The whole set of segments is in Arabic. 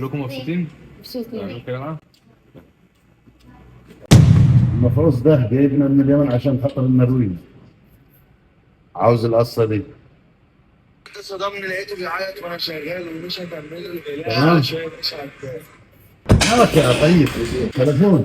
كلكم مبسوطين؟ مبسوطين. تعملوا كده معاه؟ المفروض ده جايبنا من اليمن عشان خاطر النرويج. عاوز القصة دي. صدامني لقيته بيعيط وانا شغال ومش هكمل. تمام. لا شويه مش عارف. مالك يا طيب؟ تليفون.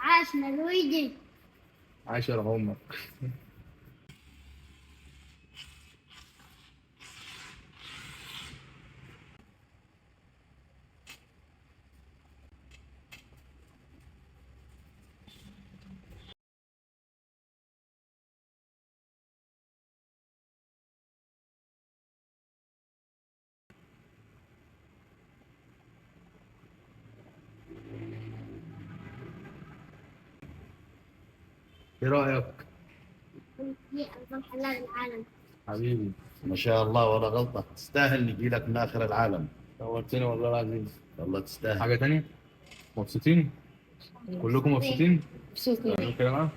عاش نرويجي. عاشر هم. ايه رأيك؟ هي أفضل حلال العالم. حبيبي ما شاء الله ولا غلطة، تستاهل نجي لك من آخر العالم. نورتني والله العظيم. والله تستاهل. حاجة تانية؟ مبسوطين؟ كلكم مبسوطين؟ مبسوطين. تعملوا كده معاه؟